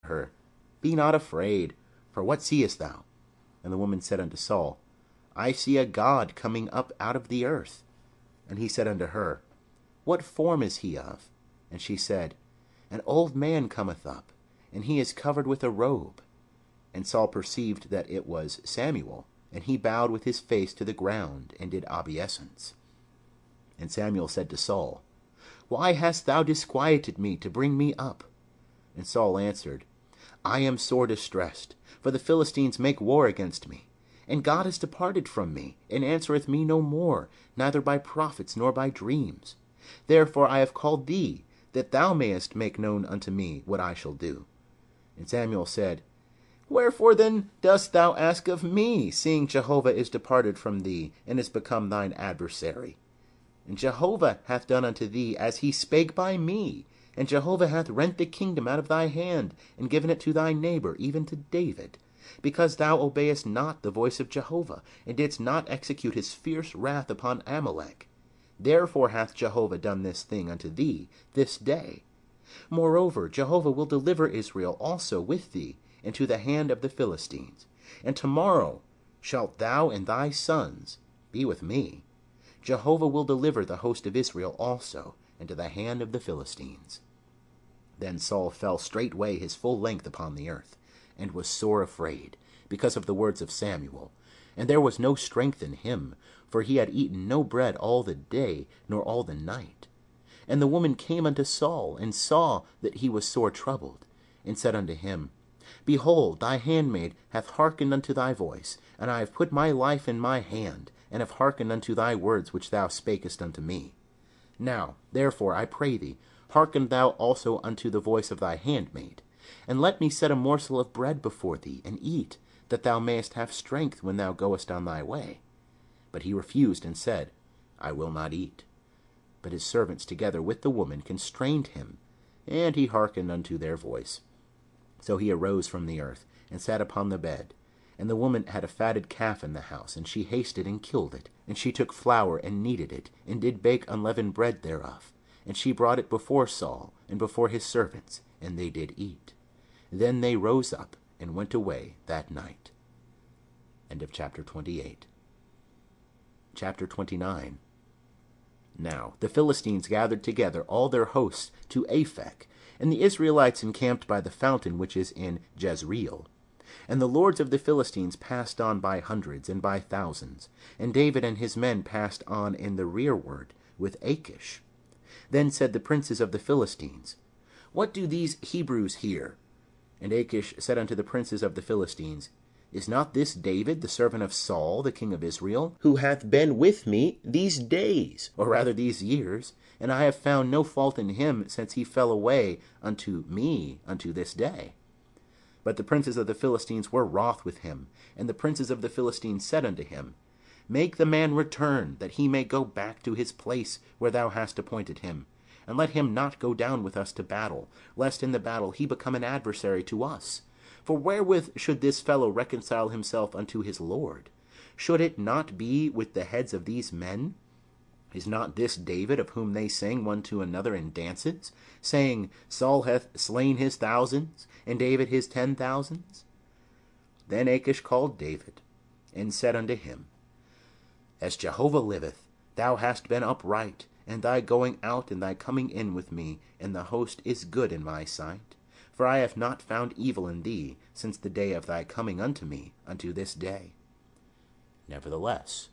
her, Be not afraid, for what seest thou? And the woman said unto Saul, I see a God coming up out of the earth. And he said unto her, What form is he of? And she said, An old man cometh up, and he is covered with a robe. And Saul perceived that it was Samuel, and he bowed with his face to the ground, and did obeisance. And Samuel said to Saul, Why hast thou disquieted me to bring me up? And Saul answered, I am sore distressed, for the Philistines make war against me. And God is departed from me, and answereth me no more, neither by prophets nor by dreams. Therefore I have called thee, that thou mayest make known unto me what I shall do. And Samuel said, Wherefore then dost thou ask of me, seeing Jehovah is departed from thee, and is become thine adversary? And Jehovah hath done unto thee as he spake by me, and Jehovah hath rent the kingdom out of thy hand, and given it to thy neighbor, even to David, because thou obeyest not the voice of Jehovah, and didst not execute his fierce wrath upon Amalek. Therefore hath Jehovah done this thing unto thee this day. Moreover, Jehovah will deliver Israel also with thee into the hand of the Philistines. And tomorrow shalt thou and thy sons be with me. Jehovah will deliver the host of Israel also into the hand of the Philistines. Then Saul fell straightway his full length upon the earth, and was sore afraid, because of the words of Samuel. And there was no strength in him, for he had eaten no bread all the day, nor all the night. And the woman came unto Saul, and saw that he was sore troubled, and said unto him, Behold, thy handmaid hath hearkened unto thy voice, and I have put my life in my hand, and have hearkened unto thy words which thou spakest unto me. Now, therefore, I pray thee, hearken thou also unto the voice of thy handmaid, and let me set a morsel of bread before thee, and eat, that thou mayest have strength when thou goest on thy way. But he refused, and said, I will not eat. But his servants together with the woman constrained him, and he hearkened unto their voice. So he arose from the earth, and sat upon the bed. And the woman had a fatted calf in the house, and she hasted and killed it. And she took flour, and kneaded it, and did bake unleavened bread thereof. And she brought it before Saul, and before his servants, and they did eat. Then they rose up, and went away that night. End of chapter 28. Chapter 29. Now the Philistines gathered together all their hosts to Aphek, and the Israelites encamped by the fountain which is in Jezreel. And the lords of the Philistines passed on by hundreds and by thousands, and David and his men passed on in the rearward with Achish. Then said the princes of the Philistines, What do these Hebrews here? And Achish said unto the princes of the Philistines, Is not this David, the servant of Saul, the king of Israel, who hath been with me these days, or rather these years, and I have found no fault in him since he fell away unto me unto this day? But the princes of the Philistines were wroth with him, and the princes of the Philistines said unto him, Make the man return, that he may go back to his place where thou hast appointed him, and let him not go down with us to battle, lest in the battle he become an adversary to us. For wherewith should this fellow reconcile himself unto his Lord? Should it not be with the heads of these men? Is not this David, of whom they sang one to another in dances, saying, Saul hath slain his thousands, and David his 10,000s? Then Achish called David, and said unto him, As Jehovah liveth, thou hast been upright, and thy going out and thy coming in with me, and the host is good in my sight. For I have not found evil in thee since the day of thy coming unto me unto this day. Nevertheless,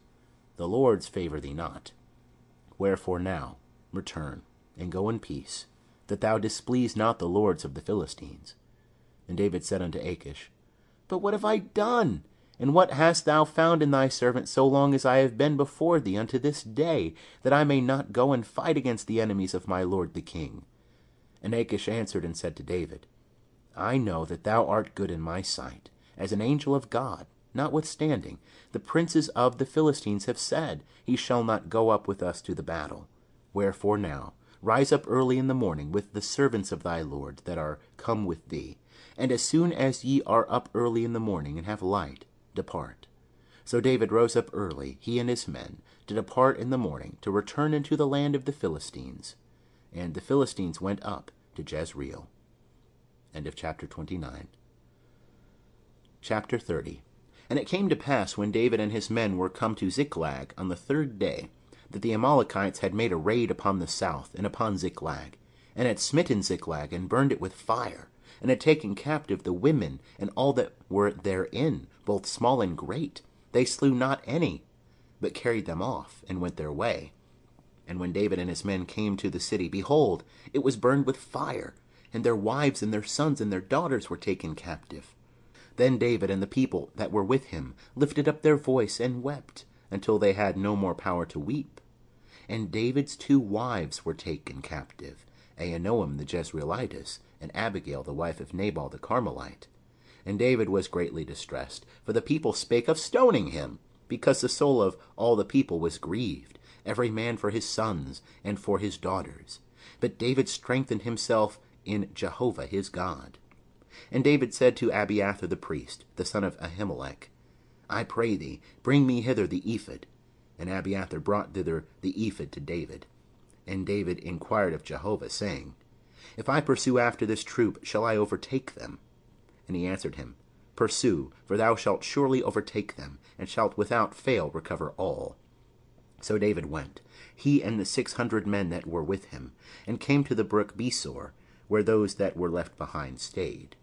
the Lord's favour thee not. Wherefore now return, and go in peace, that thou displease not the lords of the Philistines. And David said unto Achish, But what have I done? And what hast thou found in thy servant so long as I have been before thee unto this day, that I may not go and fight against the enemies of my lord the king? And Achish answered and said to David, I know that thou art good in my sight, as an angel of God. Notwithstanding, the princes of the Philistines have said, He shall not go up with us to the battle. Wherefore now, rise up early in the morning with the servants of thy Lord that are come with thee, and as soon as ye are up early in the morning and have light, depart. So David rose up early, he and his men, to depart in the morning, to return into the land of the Philistines. And the Philistines went up to Jezreel. End of chapter 29. Chapter 30. And it came to pass, when David and his men were come to Ziklag on the third day, that the Amalekites had made a raid upon the south, and upon Ziklag, and had smitten Ziklag, and burned it with fire, and had taken captive the women and all that were therein, both small and great. They slew not any, but carried them off, and went their way. And when David and his men came to the city, behold, it was burned with fire, and their wives and their sons and their daughters were taken captive. Then David and the people that were with him lifted up their voice and wept, until they had no more power to weep. And David's 2 wives were taken captive, Ahinoam the Jezreelitess, and Abigail the wife of Nabal the Carmelite. And David was greatly distressed, for the people spake of stoning him, because the soul of all the people was grieved, every man for his sons and for his daughters. But David strengthened himself in Jehovah his God. And David said to Abiathar the priest, the son of Ahimelech, I pray thee, bring me hither the ephod. And Abiathar brought thither the ephod to David. And David inquired of Jehovah, saying, If I pursue after this troop, shall I overtake them? And he answered him, Pursue, for thou shalt surely overtake them, and shalt without fail recover all. So David went, he and the 600 men that were with him, and came to the brook Besor, where those that were left behind stayed.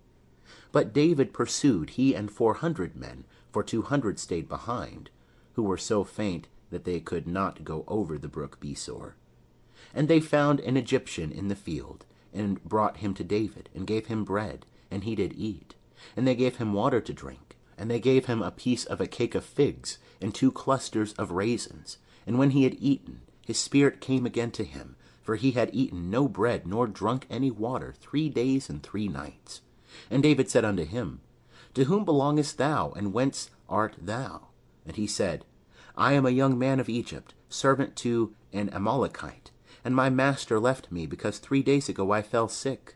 But David pursued, he and 400 men, for 200 stayed behind, who were so faint that they could not go over the brook Besor. And they found an Egyptian in the field, and brought him to David, and gave him bread, and he did eat. And they gave him water to drink, and they gave him a piece of a cake of figs, and 2 clusters of raisins. And when he had eaten, his spirit came again to him, for he had eaten no bread, nor drunk any water 3 days and 3 nights. And David said unto him, To whom belongest thou, and whence art thou? And he said, I am a young man of Egypt, servant to an Amalekite, and my master left me, because 3 days ago I fell sick.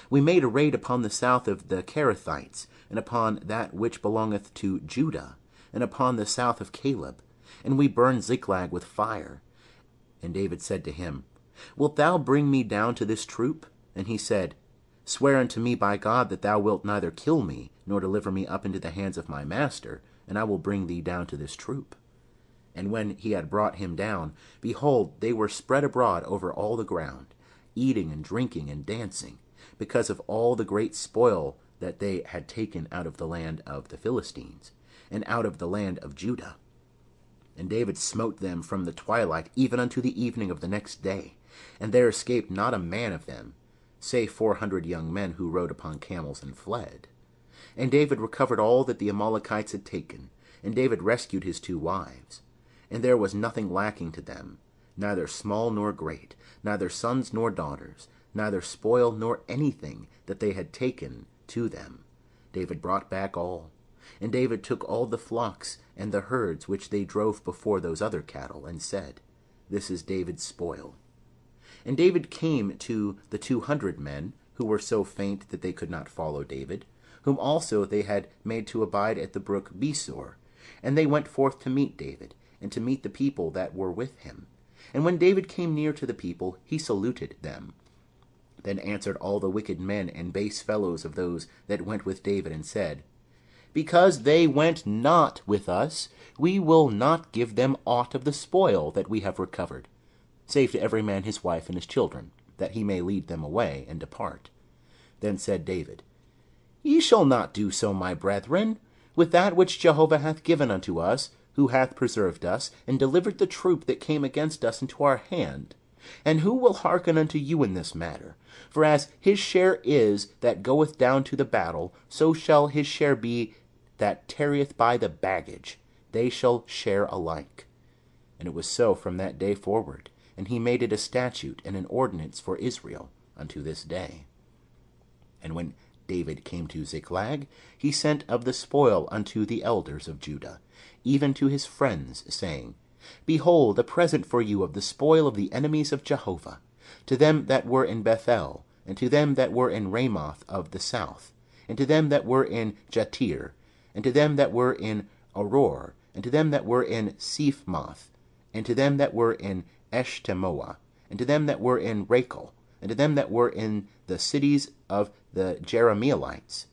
We made a raid upon the south of the Cherethites, and upon that which belongeth to Judah, and upon the south of Caleb, and we burned Ziklag with fire. And David said to him, Wilt thou bring me down to this troop? And he said, Swear unto me by God that thou wilt neither kill me, nor deliver me up into the hands of my master, and I will bring thee down to this troop. And when he had brought him down, behold, they were spread abroad over all the ground, eating and drinking and dancing, because of all the great spoil that they had taken out of the land of the Philistines, and out of the land of Judah. And David smote them from the twilight even unto the evening of the next day, and there escaped not a man of them, save 400 young men who rode upon camels and fled. And David recovered all that the Amalekites had taken, and David rescued his 2 wives. And there was nothing lacking to them, neither small nor great, neither sons nor daughters, neither spoil nor anything that they had taken to them. David brought back all. And David took all the flocks and the herds which they drove before those other cattle, and said, This is David's spoil. And David came to the 200 men, who were so faint that they could not follow David, whom also they had made to abide at the brook Besor. And they went forth to meet David, and to meet the people that were with him. And when David came near to the people, he saluted them. Then answered all the wicked men and base fellows of those that went with David, and said, Because they went not with us, we will not give them aught of the spoil that we have recovered, save to every man his wife and his children, that he may lead them away and depart. Then said David, Ye shall not do so, my brethren, with that which Jehovah hath given unto us, who hath preserved us, and delivered the troop that came against us into our hand. And who will hearken unto you in this matter? For as his share is that goeth down to the battle, so shall his share be that tarrieth by the baggage. They shall share alike. And it was so from that day forward, and he made it a statute and an ordinance for Israel unto this day. And when David came to Ziklag, he sent of the spoil unto the elders of Judah, even to his friends, saying, Behold, a present for you of the spoil of the enemies of Jehovah, to them that were in Bethel, and to them that were in Ramoth of the south, and to them that were in Jatir, and to them that were in Auror, and to them that were in Sephmoth, and to them that were in Eshtemoa, and to them that were in Rachel, and to them that were in the cities of the Jerahmeelites,